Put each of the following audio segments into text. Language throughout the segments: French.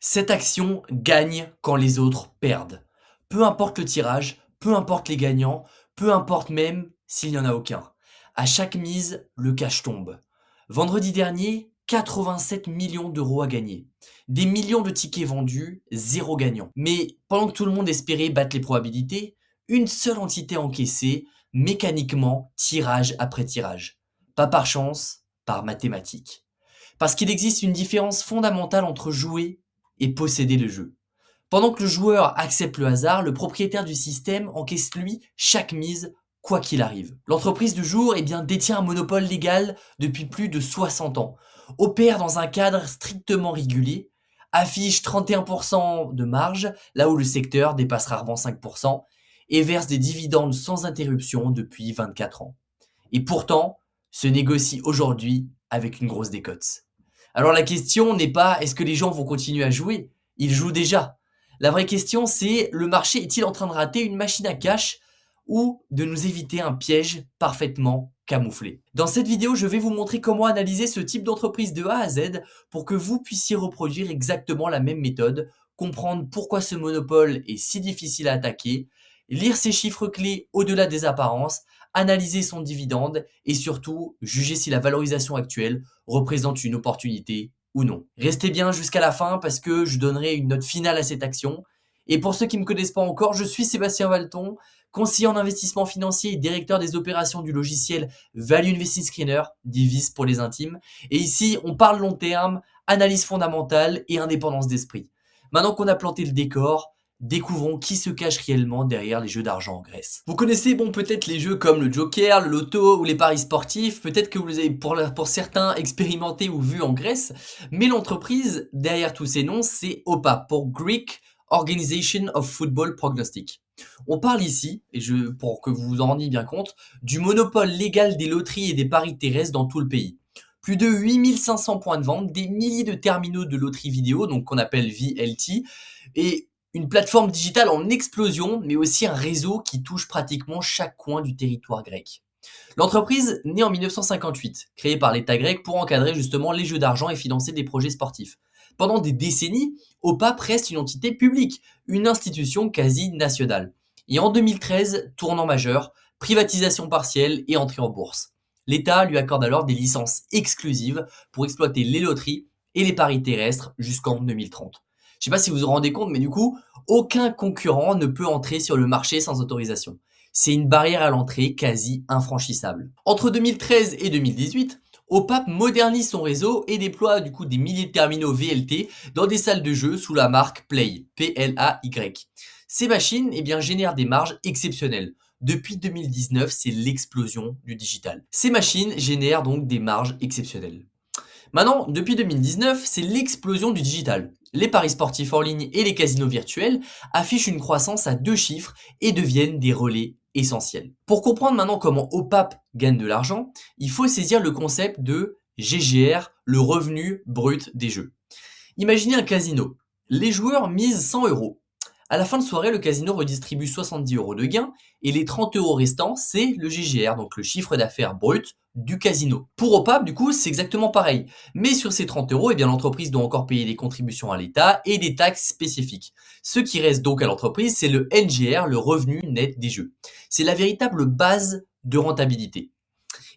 Cette action gagne quand les autres perdent. Peu importe le tirage, peu importe les gagnants, peu importe même s'il n'y en a aucun. À chaque mise, le cash tombe. Vendredi dernier, 87 millions d'euros à gagner. Des millions de tickets vendus, zéro gagnant. Mais pendant que tout le monde espérait battre les probabilités, une seule entité encaissée, mécaniquement, tirage après tirage. Pas par chance, par mathématiques. Parce qu'il existe une différence fondamentale entre jouer et posséder le jeu. Pendant que le joueur accepte le hasard, le propriétaire du système encaisse lui chaque mise, quoi qu'il arrive. L'entreprise du jour détient un monopole légal depuis plus de 60 ans, opère dans un cadre strictement régulier, affiche 31% de marge, là où le secteur dépasse rarement 5%, et verse des dividendes sans interruption depuis 24 ans. Et pourtant, se négocie aujourd'hui avec une grosse décote. Alors la question n'est pas est-ce que les gens vont continuer à jouer? Ils jouent déjà. La vraie question c'est le marché est-il en train de rater une machine à cash ou de nous éviter un piège parfaitement camouflé? Dans cette vidéo, je vais vous montrer comment analyser ce type d'entreprise de A à Z pour que vous puissiez reproduire exactement la même méthode, comprendre pourquoi ce monopole est si difficile à attaquer, lire ses chiffres clés au-delà des apparences, analyser son dividende et surtout juger si la valorisation actuelle représente une opportunité ou non. Restez bien jusqu'à la fin parce que je donnerai une note finale à cette action. Et pour ceux qui ne me connaissent pas encore, je suis Sébastien Valton, conseiller en investissement financier et directeur des opérations du logiciel Value Investing Screener, Divis pour les intimes. Et ici, on parle long terme, analyse fondamentale et indépendance d'esprit. Maintenant qu'on a planté le décor, découvrons qui se cache réellement derrière les jeux d'argent en Grèce. Vous connaissez peut-être les jeux comme le Joker, le Loto ou les paris sportifs, peut-être que vous les avez pour certains expérimentés ou vus en Grèce, mais l'entreprise derrière tous ces noms c'est OPAP pour Greek Organization of Football Prognostic. On parle ici, pour que vous vous en rendiez bien compte, du monopole légal des loteries et des paris terrestres dans tout le pays. Plus de 8500 points de vente, des milliers de terminaux de loterie vidéo, donc qu'on appelle VLT, et une plateforme digitale en explosion, mais aussi un réseau qui touche pratiquement chaque coin du territoire grec. L'entreprise, née en 1958, créée par l'État grec pour encadrer justement les jeux d'argent et financer des projets sportifs. Pendant des décennies, OPAP reste une entité publique, une institution quasi nationale. Et en 2013, tournant majeur, privatisation partielle et entrée en bourse. L'État lui accorde alors des licences exclusives pour exploiter les loteries et les paris terrestres jusqu'en 2030. Je ne sais pas si vous vous rendez compte, mais du coup, aucun concurrent ne peut entrer sur le marché sans autorisation. C'est une barrière à l'entrée quasi infranchissable. Entre 2013 et 2018, OPAP modernise son réseau et déploie du coup des milliers de terminaux VLT dans des salles de jeu sous la marque Play, P-L-A-Y. Ces machines génèrent des marges exceptionnelles. Depuis 2019, c'est l'explosion du digital. Ces machines génèrent donc des marges exceptionnelles. Maintenant, depuis 2019, c'est l'explosion du digital. Les paris sportifs en ligne et les casinos virtuels affichent une croissance à deux chiffres et deviennent des relais essentiels. Pour comprendre maintenant comment OPAP gagne de l'argent, il faut saisir le concept de GGR, le revenu brut des jeux. Imaginez un casino. Les joueurs misent 100 euros. À la fin de soirée, le casino redistribue 70 euros de gains et les 30 euros restants, c'est le GGR, donc le chiffre d'affaires brut du casino. Pour OPAP, du coup, c'est exactement pareil. Mais sur ces 30 euros, l'entreprise doit encore payer des contributions à l'État et des taxes spécifiques. Ce qui reste donc à l'entreprise, c'est le NGR, le revenu net des jeux. C'est la véritable base de rentabilité.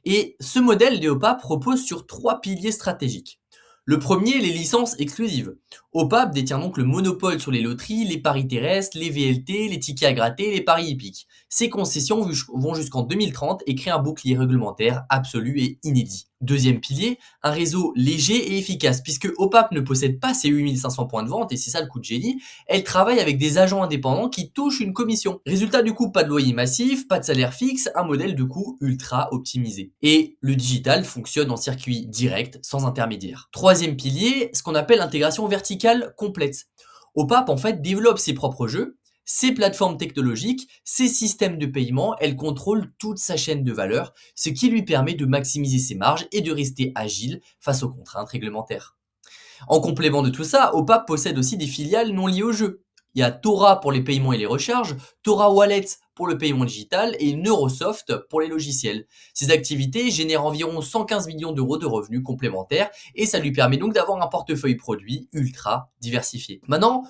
Et ce modèle de OPAP repose sur trois piliers stratégiques. Le premier, les licences exclusives. OPAP détient donc le monopole sur les loteries, les paris terrestres, les VLT, les tickets à gratter, les paris hippiques. Ces concessions vont jusqu'en 2030 et créent un bouclier réglementaire absolu et inédit. Deuxième pilier, un réseau léger et efficace, puisque OPAP ne possède pas ses 8500 points de vente, et c'est ça le coup de génie, elle travaille avec des agents indépendants qui touchent une commission. Résultat du coup, pas de loyer massif, pas de salaire fixe, un modèle de coût ultra optimisé. Et le digital fonctionne en circuit direct, sans intermédiaire. Troisième pilier, ce qu'on appelle l'intégration verticale complète. OPAP en fait développe ses propres jeux, ses plateformes technologiques, ses systèmes de paiement, elle contrôle toute sa chaîne de valeur, ce qui lui permet de maximiser ses marges et de rester agile face aux contraintes réglementaires. En complément de tout ça, OPAP possède aussi des filiales non liées au jeu. Il y a Tora pour les paiements et les recharges, Tora Wallet pour le paiement digital et Neurosoft pour les logiciels. Ces activités génèrent environ 115 millions d'euros de revenus complémentaires et ça lui permet donc d'avoir un portefeuille produit ultra diversifié. Maintenant,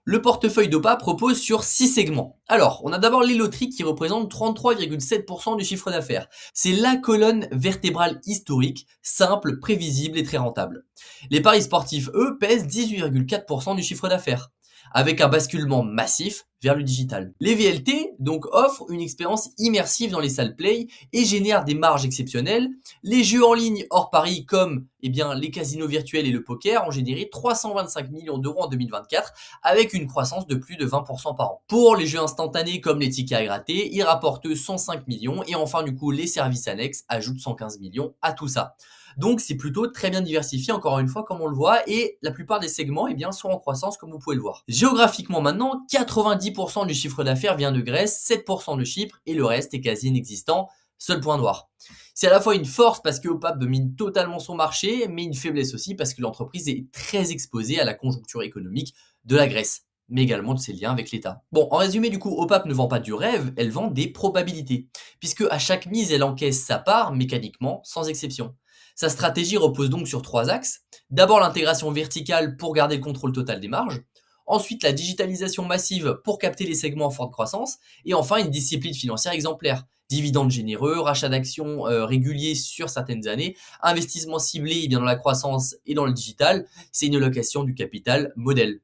le portefeuille d'OPA propose sur 6 segments. Alors, on a d'abord les loteries qui représentent 33,7% du chiffre d'affaires. C'est la colonne vertébrale historique, simple, prévisible et très rentable. Les paris sportifs, eux, pèsent 18,4% du chiffre d'affaires, avec un basculement massif vers le digital. Les VLT, donc, offrent une expérience immersive dans les salles play et génèrent des marges exceptionnelles. Les jeux en ligne hors paris comme les casinos virtuels et le poker ont généré 325 millions d'euros en 2024 avec une croissance de plus de 20% par an. Pour les jeux instantanés comme les tickets à gratter, ils rapportent 105 millions et enfin du coup les services annexes ajoutent 115 millions à tout ça. Donc c'est plutôt très bien diversifié encore une fois comme on le voit et la plupart des segments sont en croissance comme vous pouvez le voir. Géographiquement maintenant, 90% du chiffre d'affaires vient de Grèce, 7% de Chypre et le reste est quasi inexistant. Seul point noir. C'est à la fois une force parce que OPAP domine totalement son marché, mais une faiblesse aussi parce que l'entreprise est très exposée à la conjoncture économique de la Grèce, mais également de ses liens avec l'État. Bon, en résumé, du coup, OPAP ne vend pas du rêve, elle vend des probabilités, puisque à chaque mise, elle encaisse sa part mécaniquement, sans exception. Sa stratégie repose donc sur 3 axes. D'abord l'intégration verticale pour garder le contrôle total des marges. Ensuite, la digitalisation massive pour capter les segments en forte croissance. Et enfin, une discipline financière exemplaire. Dividendes généreux, rachat d'actions réguliers sur certaines années, investissement ciblé dans la croissance et dans le digital. C'est une allocation du capital modèle.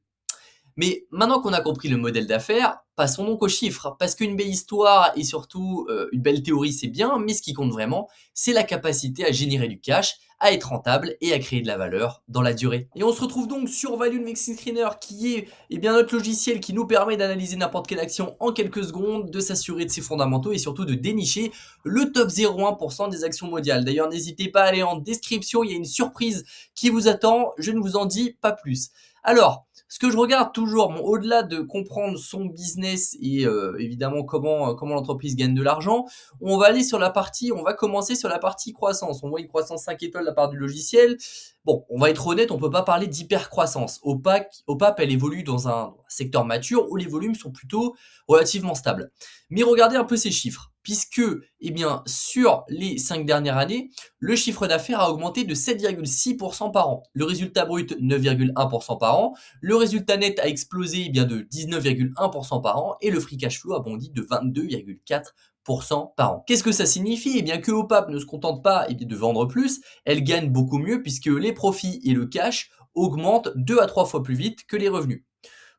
Mais maintenant qu'on a compris le modèle d'affaires, passons donc aux chiffres. Parce qu'une belle histoire et surtout une belle théorie, c'est bien, mais ce qui compte vraiment, c'est la capacité à générer du cash, à être rentable et à créer de la valeur dans la durée. Et on se retrouve donc sur Value Investing Screener qui est notre logiciel qui nous permet d'analyser n'importe quelle action en quelques secondes, de s'assurer de ses fondamentaux et surtout de dénicher le top 0,1% des actions mondiales. D'ailleurs, n'hésitez pas à aller en description, il y a une surprise qui vous attend, je ne vous en dis pas plus. Alors, ce que je regarde toujours, au-delà de comprendre son business et évidemment comment l'entreprise gagne de l'argent, on va commencer sur la partie croissance. On voit une croissance 5 étoiles de la part du logiciel. Bon, on va être honnête, on peut pas parler d'hyper-croissance. OPAP, elle évolue dans un secteur mature où les volumes sont plutôt relativement stables. Mais regardez un peu ces chiffres, puisque sur les 5 dernières années, le chiffre d'affaires a augmenté de 7,6% par an. Le résultat brut, 9,1% par an. Le résultat net a explosé de 19,1% par an et le free cash flow a bondi de 22,4% par an. Qu'est-ce que ça signifie? Que OPAP ne se contente pas de vendre plus, elle gagne beaucoup mieux puisque les profits et le cash augmentent 2 à 3 fois plus vite que les revenus.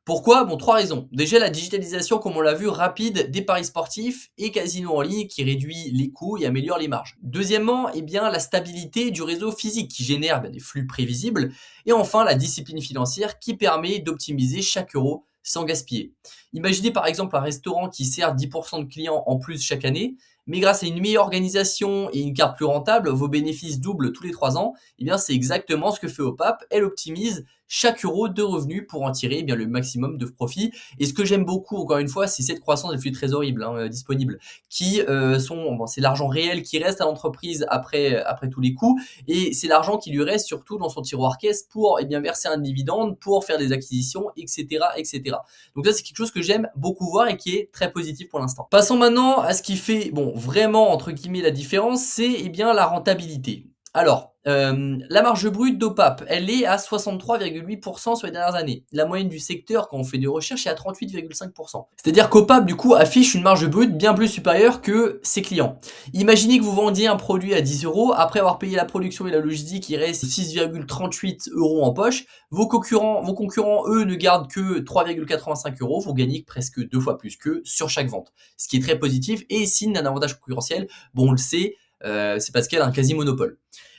Pourquoi? Bon, 3 raisons. Déjà, la digitalisation, comme on l'a vu, rapide des paris sportifs et casinos en ligne qui réduit les coûts et améliore les marges. Deuxièmement, la stabilité du réseau physique qui génère des flux prévisibles. Et enfin, la discipline financière qui permet d'optimiser chaque euro sans gaspiller. Imaginez par exemple un restaurant qui sert 10% de clients en plus chaque année, mais grâce à une meilleure organisation et une carte plus rentable, vos bénéfices doublent tous les 3 ans. C'est exactement ce que fait OPAP. Elle optimise chaque euro de revenus pour en tirer le maximum de profit. Et ce que j'aime beaucoup, encore une fois, c'est cette croissance des flux trésoribles disponibles, qui c'est l'argent réel qui reste à l'entreprise après tous les coûts, et c'est l'argent qui lui reste surtout dans son tiroir caisse pour verser un dividende, pour faire des acquisitions, etc., etc. Donc ça, c'est quelque chose que j'aime beaucoup voir et qui est très positif pour l'instant. Passons maintenant à ce qui fait vraiment entre guillemets la différence, c'est la rentabilité. Alors, la marge brute d'OPAP, elle est à 63,8% sur les dernières années. La moyenne du secteur, quand on fait des recherches, est à 38,5%. C'est-à-dire qu'OPAP, du coup, affiche une marge brute bien plus supérieure que ses clients. Imaginez que vous vendiez un produit à 10 euros, après avoir payé la production et la logistique, il reste 6,38 euros en poche. Vos concurrents, eux, ne gardent que 3,85 euros. Vous gagnez presque 2 fois plus qu'eux sur chaque vente. Ce qui est très positif et signe d'un avantage concurrentiel. Bon, on le sait, c'est parce qu'elle a un quasi-monopole.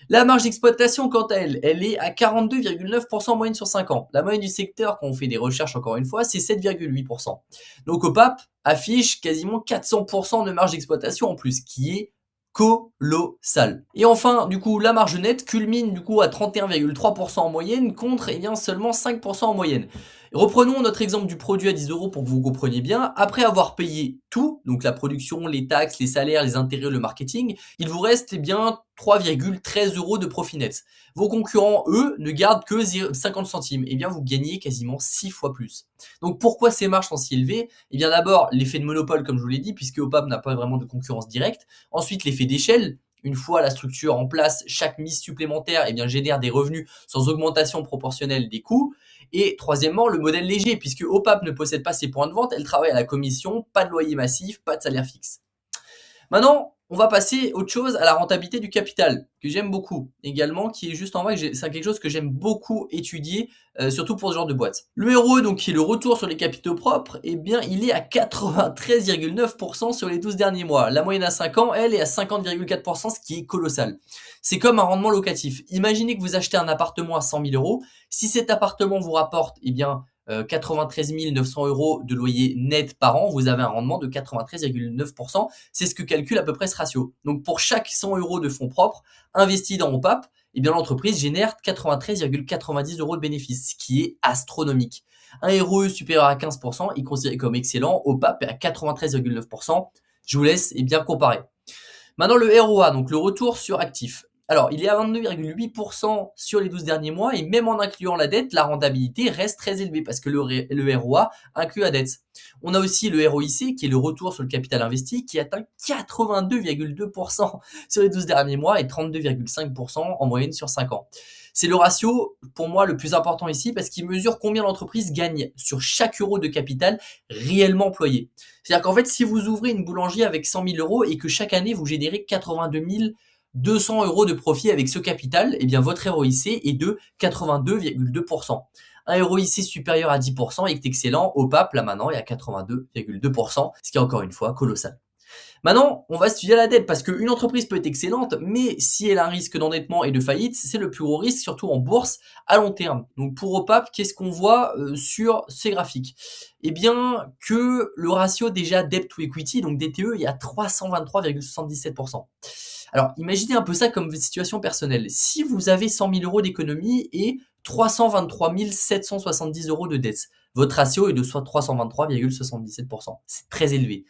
La marge d'exploitation, quant à elle, elle est à 42,9% en moyenne sur 5 ans. La moyenne du secteur, quand on fait des recherches encore une fois, c'est 7,8%. Donc OPAP affiche quasiment 400% de marge d'exploitation en plus, qui est colossal. Et enfin, du coup, la marge nette culmine du coup à 31,3% en moyenne contre seulement 5% en moyenne. Reprenons notre exemple du produit à 10 € pour que vous compreniez bien. Après avoir payé tout, donc la production, les taxes, les salaires, les intérêts, le marketing, il vous reste bien 3,13 € de profit net. Vos concurrents, eux, ne gardent que 50 centimes. Eh bien, vous gagnez quasiment 6 fois plus. Donc pourquoi ces marges sont si élevées? Eh bien d'abord, l'effet de monopole, comme je vous l'ai dit, puisque OPAP n'a pas vraiment de concurrence directe. Ensuite, l'effet d'échelle. Une fois la structure en place, chaque mise supplémentaire génère des revenus sans augmentation proportionnelle des coûts. Et troisièmement, le modèle léger, puisque OPAP ne possède pas ses points de vente, elle travaille à la commission, pas de loyer massif, pas de salaire fixe. Maintenant, on va passer autre chose à la rentabilité du capital, que j'aime beaucoup également, qui est juste en vrai, c'est quelque chose que j'aime beaucoup étudier, surtout pour ce genre de boîte. Le ROE, donc, qui est le retour sur les capitaux propres, eh bien, il est à 93,9% sur les 12 derniers mois. La moyenne à 5 ans, elle, est à 50,4%, ce qui est colossal. C'est comme un rendement locatif. Imaginez que vous achetez un appartement à 100 000 euros. Si cet appartement vous rapporte, 93 900 € de loyer net par an, vous avez un rendement de 93,9%. C'est ce que calcule à peu près ce ratio. Donc pour chaque 100 € de fonds propres investis dans OPAP, l'entreprise génère 93,90 € de bénéfices, ce qui est astronomique. Un ROE supérieur à 15% est considéré comme excellent, OPAP est à 93,9%. Je vous laisse comparer. Maintenant, le ROA, donc le retour sur actif. Alors, il est à 22,8% sur les 12 derniers mois et même en incluant la dette, la rentabilité reste très élevée parce que le ROA inclut la dette. On a aussi le ROIC qui est le retour sur le capital investi qui atteint 82,2% sur les 12 derniers mois et 32,5% en moyenne sur 5 ans. C'est le ratio, pour moi, le plus important ici parce qu'il mesure combien l'entreprise gagne sur chaque euro de capital réellement employé. C'est-à-dire qu'en fait, si vous ouvrez une boulangerie avec 100 000 € et que chaque année vous générez 82 200 € de profit avec ce capital, votre ROIC est de 82,2%. Un ROIC supérieur à 10% est excellent. OPAP, là maintenant, est à 82,2%, ce qui est encore une fois colossal. Maintenant, on va étudier la dette parce qu'une entreprise peut être excellente, mais si elle a un risque d'endettement et de faillite, c'est le plus gros risque, surtout en bourse à long terme. Donc pour OPAP, qu'est-ce qu'on voit sur ces graphiques? Que le ratio déjà debt to equity, donc DTE, est à 323,77%. Alors imaginez un peu ça comme votre situation personnelle. Si vous avez 100 000 € d'économie et 323 770 € de dette, votre ratio est de soit 323,77%. C'est très élevé.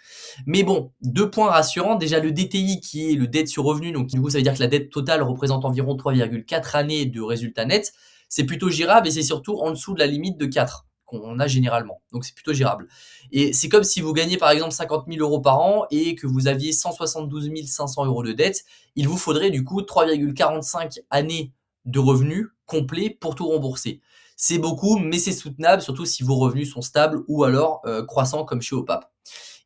Mais bon, 2 points rassurants. Déjà, le DTI qui est le dette sur revenu. Donc, du coup, ça veut dire que la dette totale représente environ 3,4 années de résultat net. C'est plutôt gérable et c'est surtout en dessous de la limite de 4 qu'on a généralement. Donc, c'est plutôt gérable. Et c'est comme si vous gagnez par exemple 50 000 € par an et que vous aviez 172 500 € de dette. Il vous faudrait du coup 3,45 années de revenus complets pour tout rembourser. C'est beaucoup, mais c'est soutenable, surtout si vos revenus sont stables ou alors croissants comme chez OPAP.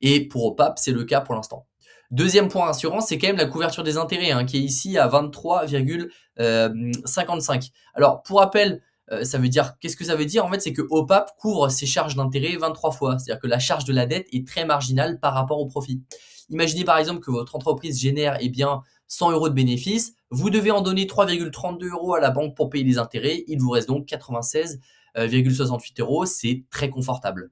Et pour OPAP, c'est le cas pour l'instant. Deuxième point rassurant, c'est quand même la couverture des intérêts, qui est ici à 23,55. Alors, pour rappel, ça veut dire, qu'est-ce que ça veut dire? En fait, c'est que OPAP couvre ses charges d'intérêt 23 fois. C'est-à-dire que la charge de la dette est très marginale par rapport au profit. Imaginez par exemple que votre entreprise génère 100 € de bénéfices. Vous devez en donner 3,32 € à la banque pour payer les intérêts. Il vous reste donc 96,68 €. C'est très confortable.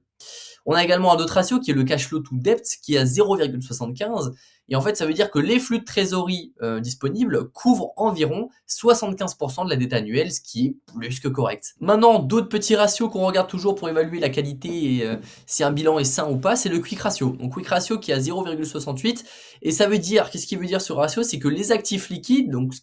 On a également un autre ratio qui est le cash flow to debt qui est à 0,75. Et en fait, ça veut dire que les flux de trésorerie disponibles couvrent environ 75% de la dette annuelle, ce qui est plus que correct. Maintenant, d'autres petits ratios qu'on regarde toujours pour évaluer la qualité et si un bilan est sain ou pas, c'est le quick ratio. Donc quick ratio qui est à 0,68. Et ça veut dire, qu'est-ce qui veut dire ce ratio? C'est que les actifs liquides, donc ce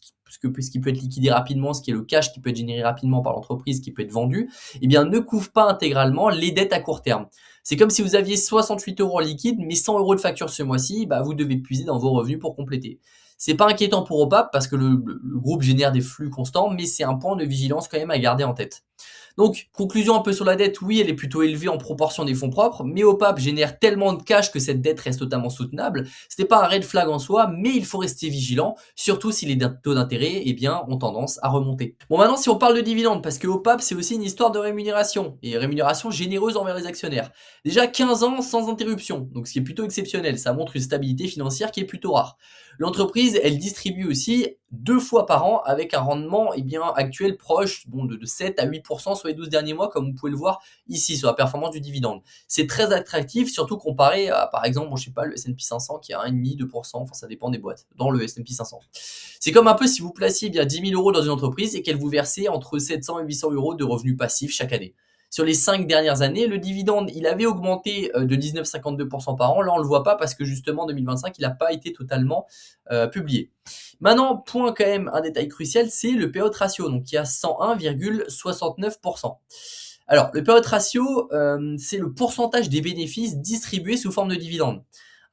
qui peut être liquidé rapidement, ce qui est le cash qui peut être généré rapidement par l'entreprise, qui peut être vendu, ne couvre pas intégralement les dettes à court terme. C'est comme si vous aviez 68 € en liquide, mais 100 € de facture ce mois-ci, vous devez puiser dans vos revenus pour compléter. C'est pas inquiétant pour OPAP parce que le groupe génère des flux constants, mais c'est un point de vigilance quand même à garder en tête. Donc, conclusion un peu sur la dette, oui, elle est plutôt élevée en proportion des fonds propres, mais OPAP génère tellement de cash que cette dette reste totalement soutenable. Ce n'est pas un red flag en soi, mais il faut rester vigilant, surtout si les taux d'intérêt, ont tendance à remonter. Bon, maintenant, si on parle de dividendes, parce que OPAP, c'est aussi une histoire de rémunération, et rémunération généreuse envers les actionnaires. Déjà 15 ans sans interruption, donc ce qui est plutôt exceptionnel, ça montre une stabilité financière qui est plutôt rare. L'entreprise, elle distribue aussi 2 fois par an avec un rendement actuel proche de 7 à 8% sur les 12 derniers mois, comme vous pouvez le voir ici sur la performance du dividende. C'est très attractif, surtout comparé à, par exemple, le S&P 500 qui est à 1,5%, 2%, enfin ça dépend des boîtes, dans le S&P 500. C'est comme un peu si vous placiez 10 000 € dans une entreprise et qu'elle vous versait entre 700 et 800 € de revenus passifs chaque année. Sur les 5 dernières années, le dividende, il avait augmenté de 19,52% par an. Là, on ne le voit pas parce que justement, 2025, il n'a pas été totalement publié. Maintenant, point quand même, un détail crucial, c'est le payout ratio, donc qui a 101,69%. Alors, le payout ratio, c'est le pourcentage des bénéfices distribués sous forme de dividendes.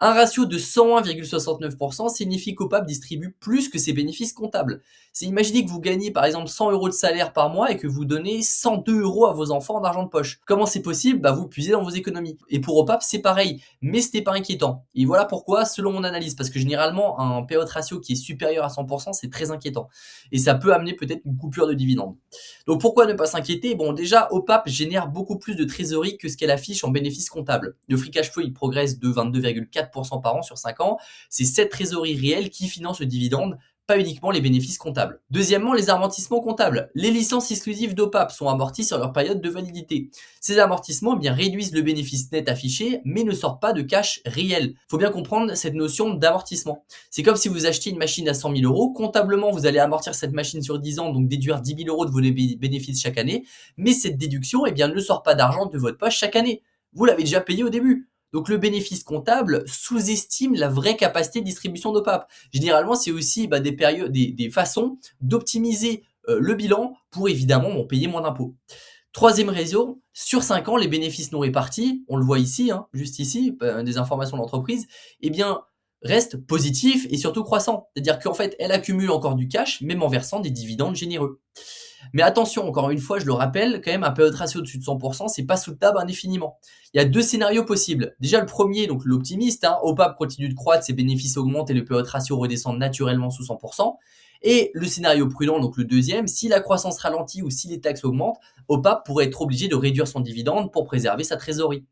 Un ratio de 101,69% signifie qu'OPAP distribue plus que ses bénéfices comptables. C'est imaginer que vous gagnez par exemple 100 euros de salaire par mois et que vous donnez 102 euros à vos enfants en argent de poche. Comment c'est possible? Vous puisez dans vos économies. Et pour OPAP, c'est pareil, mais ce n'est pas inquiétant. Et voilà pourquoi, selon mon analyse, parce que généralement, un payout ratio qui est supérieur à 100%, c'est très inquiétant. Et ça peut amener peut-être une coupure de dividendes. Donc pourquoi ne pas s'inquiéter? Bon, déjà, OPAP génère beaucoup plus de trésorerie que ce qu'elle affiche en bénéfices comptables. Le free cash flow, il progresse de 22,4% par an sur 5 ans. C'est cette trésorerie réelle qui finance le dividende, pas uniquement les bénéfices comptables. Deuxièmement, les amortissements comptables. Les licences exclusives d'OPAP sont amorties sur leur période de validité. Ces amortissements réduisent le bénéfice net affiché, mais ne sortent pas de cash réel. Faut bien comprendre cette notion d'amortissement. C'est comme si vous achetiez une machine à 100 000 euros. Comptablement, vous allez amortir cette machine sur 10 ans, donc déduire 10 000 euros de vos bénéfices chaque année. Mais cette déduction, ne sort pas d'argent de votre poche chaque année. Vous l'avez déjà payé au début. Donc le bénéfice comptable sous-estime la vraie capacité de distribution d'OPAP. Généralement, c'est aussi des façons d'optimiser le bilan pour évidemment payer moins d'impôts. Troisième raison, sur 5 ans, les bénéfices non répartis, on le voit ici, juste ici, des informations d'entreprise, restent positifs et surtout croissants. C'est-à-dire qu'en fait, elle accumule encore du cash, même en versant des dividendes généreux. Mais attention, encore une fois, je le rappelle, quand même, un payout ratio au-dessus de 100%, c'est pas soutenable indéfiniment. Il y a 2 scénarios possibles. Déjà, le premier, donc l'optimiste, OPAP continue de croître, ses bénéfices augmentent et le payout ratio redescend naturellement sous 100%. Et le scénario prudent, donc le deuxième, si la croissance ralentit ou si les taxes augmentent, OPAP pourrait être obligé de réduire son dividende pour préserver sa trésorerie.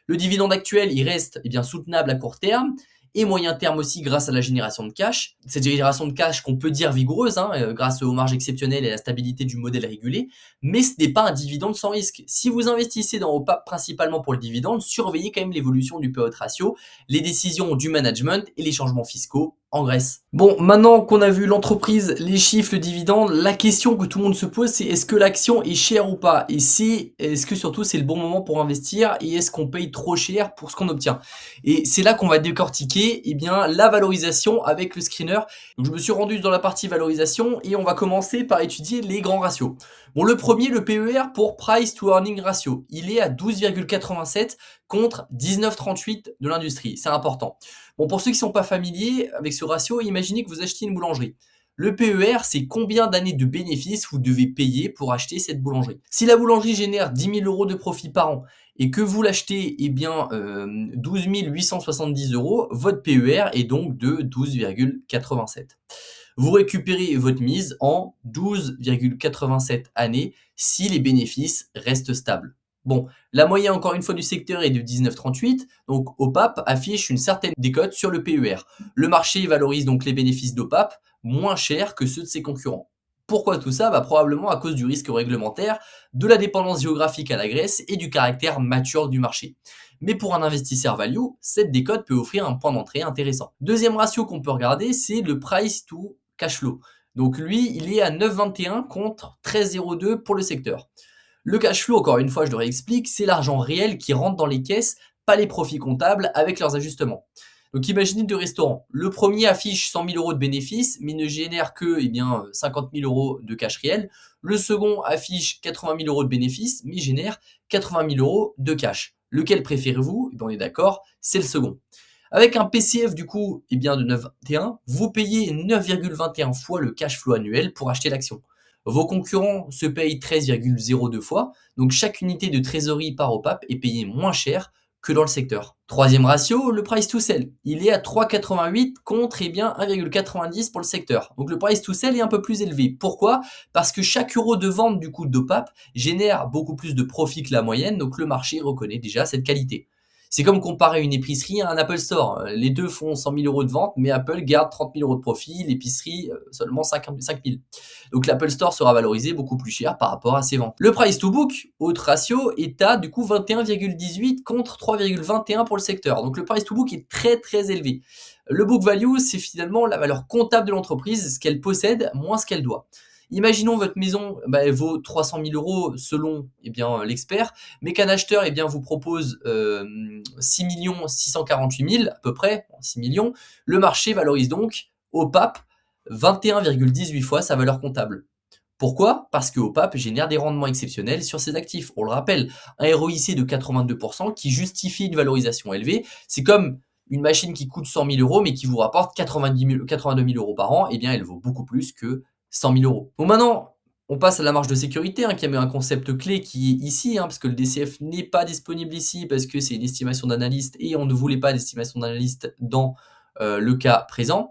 Le dividende actuel, il reste soutenable à court terme et moyen terme aussi grâce à la génération de cash. Cette génération de cash qu'on peut dire vigoureuse, grâce aux marges exceptionnelles et à la stabilité du modèle régulé, mais ce n'est pas un dividende sans risque. Si vous investissez dans OPAP principalement pour le dividende, surveillez quand même l'évolution du payout ratio, les décisions du management et les changements fiscaux en Grèce. Bon, maintenant qu'on a vu l'entreprise, les chiffres, le dividende, la question que tout le monde se pose, c'est est-ce que l'action est chère ou pas? Et est-ce que surtout c'est le bon moment pour investir et est-ce qu'on paye trop cher pour ce qu'on obtient? Et c'est là qu'on va décortiquer la valorisation avec le screener. Donc je me suis rendu dans la partie valorisation et on va commencer par étudier les grands ratios. Bon, le premier, le PER pour Price to Earning Ratio, il est à 12,87 contre 19,38 de l'industrie. C'est important. Bon, pour ceux qui ne sont pas familiers avec ce ratio, imaginez que vous achetez une boulangerie. Le PER, c'est combien d'années de bénéfices vous devez payer pour acheter cette boulangerie. Si la boulangerie génère 10 000 euros de profit par an et que vous l'achetez 12 870 euros, votre PER est donc de 12,87. Vous récupérez votre mise en 12,87 années si les bénéfices restent stables. Bon, la moyenne encore une fois du secteur est de 19,38, donc OPAP affiche une certaine décote sur le PER. Le marché valorise donc les bénéfices d'OPAP moins chers que ceux de ses concurrents. Pourquoi tout ça? Probablement à cause du risque réglementaire, de la dépendance géographique à la Grèce et du caractère mature du marché. Mais pour un investisseur value, cette décote peut offrir un point d'entrée intéressant. Deuxième ratio qu'on peut regarder, c'est le price to cash flow. Donc lui, il est à 9,21 contre 13,02 pour le secteur. Le cash flow, encore une fois, je le réexplique, c'est l'argent réel qui rentre dans les caisses, pas les profits comptables avec leurs ajustements. Donc imaginez 2 restaurants. Le premier affiche 100 000 euros de bénéfices, mais ne génère que 50 000 euros de cash réel. Le second affiche 80 000 euros de bénéfices, mais génère 80 000 euros de cash. Lequel préférez-vous? On est d'accord, c'est le second. Avec un PCF du coup de 9,21, vous payez 9,21 fois le cash flow annuel pour acheter l'action. Vos concurrents se payent 13,02 fois, donc chaque unité de trésorerie par OPAP est payée moins cher que dans le secteur. Troisième ratio, le price to sell. Il est à 3,88 contre 1,90 pour le secteur. Donc le price to sell est un peu plus élevé. Pourquoi? Parce que chaque euro de vente du coup d'OPAP génère beaucoup plus de profit que la moyenne, donc le marché reconnaît déjà cette qualité. C'est comme comparer une épicerie à un Apple Store. Les deux font 100 000 euros de vente, mais Apple garde 30 000 euros de profit, l'épicerie seulement 5 000. Donc l'Apple Store sera valorisé beaucoup plus cher par rapport à ses ventes. Le price to book, autre ratio, est à 21,18 contre 3,21 pour le secteur. Donc le price to book est très très élevé. Le book value, c'est finalement la valeur comptable de l'entreprise, ce qu'elle possède moins ce qu'elle doit. Imaginons votre maison, elle vaut 300 000 euros selon l'expert, mais qu'un acheteur vous propose 6 648 000 à peu près, 6 millions. Le marché valorise donc au PAP 21,18 fois sa valeur comptable. Pourquoi? Parce que OPAP génère des rendements exceptionnels sur ses actifs. On le rappelle, un ROIC de 82% qui justifie une valorisation élevée. C'est comme une machine qui coûte 100 000 euros mais qui vous rapporte 82 000 euros par an. Eh bien, elle vaut beaucoup plus que 100 000 euros. Bon, maintenant, on passe à la marge de sécurité, qui a un concept clé qui est ici, parce que le DCF n'est pas disponible ici parce que c'est une estimation d'analyste et on ne voulait pas d'estimation d'analyste dans le cas présent.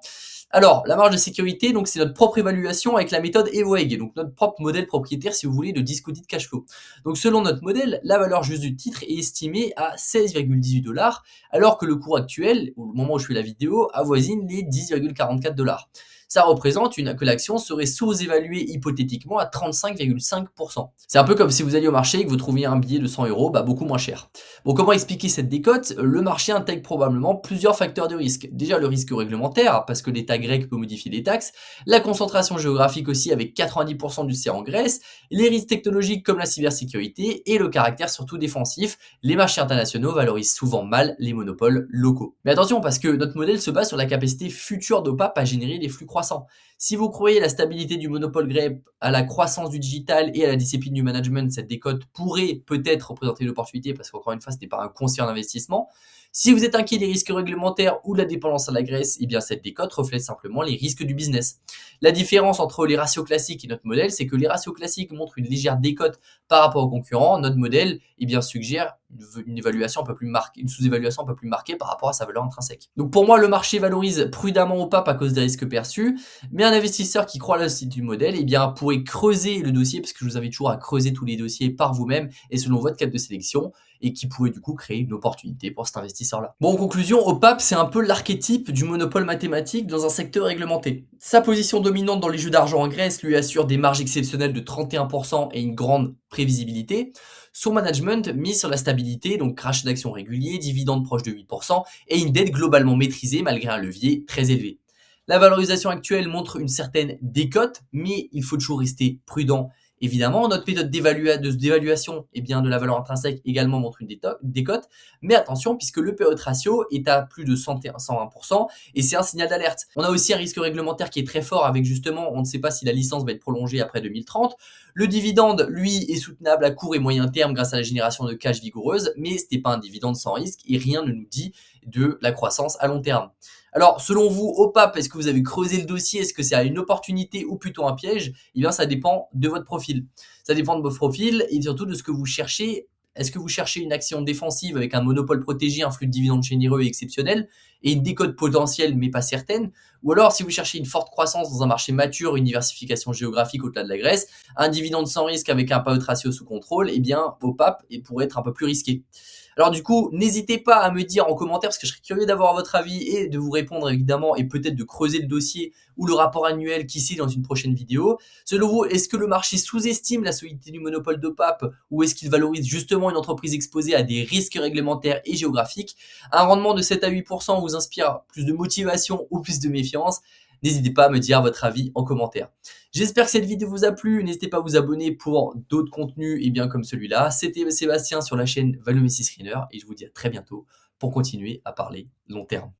Alors, la marge de sécurité, donc c'est notre propre évaluation avec la méthode EVOEG, donc notre propre modèle propriétaire, si vous voulez, de discounted cash flow. Donc, selon notre modèle, la valeur juste du titre est estimée à 16,18 $, alors que le cours actuel, au moment où je fais la vidéo, avoisine les 10,44 $. Ça représente que l'action serait sous-évaluée hypothétiquement à 35,5%. C'est un peu comme si vous alliez au marché et que vous trouviez un billet de 100 euros, beaucoup moins cher. Bon, comment expliquer cette décote? Le marché intègre probablement plusieurs facteurs de risque. Déjà le risque réglementaire, parce que l'État grec peut modifier les taxes, la concentration géographique aussi avec 90% du CER en Grèce, les risques technologiques comme la cybersécurité et le caractère surtout défensif. Les marchés internationaux valorisent souvent mal les monopoles locaux. Mais attention, parce que notre modèle se base sur la capacité future d'OPAP à générer des flux croissants. Si vous croyez à la stabilité du monopole grec, à la croissance du digital et à la discipline du management, cette décote pourrait peut-être représenter une opportunité parce qu'encore une fois, ce n'est pas un conseil en investissement. Si vous êtes inquiet des risques réglementaires ou de la dépendance à la Grèce, cette décote reflète simplement les risques du business. La différence entre les ratios classiques et notre modèle, c'est que les ratios classiques montrent une légère décote par rapport aux concurrents. Notre modèle, suggère une évaluation un peu plus marquée, une sous-évaluation un peu plus marquée par rapport à sa valeur intrinsèque. Donc pour moi, le marché valorise prudemment au PAP à cause des risques perçus, mais un investisseur qui croit à la suite du modèle, pourrait creuser le dossier, parce que je vous invite toujours à creuser tous les dossiers par vous-même et selon votre cadre de sélection, et qui pourrait du coup créer une opportunité pour cet investisseur-là. Bon, en conclusion, OPAP, c'est un peu l'archétype du monopole mathématique dans un secteur réglementé. Sa position dominante dans les jeux d'argent en Grèce lui assure des marges exceptionnelles de 31% et une grande prévisibilité. Son management mise sur la stabilité, donc crachat d'actions régulier, dividendes proches de 8% et une dette globalement maîtrisée malgré un levier très élevé. La valorisation actuelle montre une certaine décote, mais il faut toujours rester prudent. Évidemment, notre méthode d'évaluation de la valeur intrinsèque également montre une décote, mais attention puisque le payout ratio est à plus de 101% et c'est un signal d'alerte. On a aussi un risque réglementaire qui est très fort avec justement, on ne sait pas si la licence va être prolongée après 2030. Le dividende, lui, est soutenable à court et moyen terme grâce à la génération de cash vigoureuse, mais ce n'est pas un dividende sans risque et rien ne nous dit de la croissance à long terme. Alors, selon vous, OPAP, est-ce que vous avez creusé le dossier? Est-ce que c'est une opportunité ou plutôt un piège? Ça dépend de votre profil. Ça dépend de votre profil et surtout de ce que vous cherchez. Est-ce que vous cherchez une action défensive avec un monopole protégé, un flux de dividendes généreux et exceptionnel et une décote potentielle mais pas certaine? Ou alors, si vous cherchez une forte croissance dans un marché mature, une diversification géographique au-delà de la Grèce, un dividende sans risque avec un payout ratio sous contrôle, OPAP pourrait être un peu plus risqué. Alors du coup, n'hésitez pas à me dire en commentaire, parce que je serais curieux d'avoir votre avis et de vous répondre évidemment, et peut-être de creuser le dossier ou le rapport annuel qui suit dans une prochaine vidéo. Selon vous, est-ce que le marché sous-estime la solidité du monopole d'OPAP ou est-ce qu'il valorise justement une entreprise exposée à des risques réglementaires et géographiques? Un rendement de 7 à 8% vous inspire plus de motivation ou plus de méfiance? N'hésitez pas à me dire votre avis en commentaire. J'espère que cette vidéo vous a plu. N'hésitez pas à vous abonner pour d'autres contenus comme celui-là. C'était Sébastien sur la chaîne Value Screener et je vous dis à très bientôt pour continuer à parler long terme.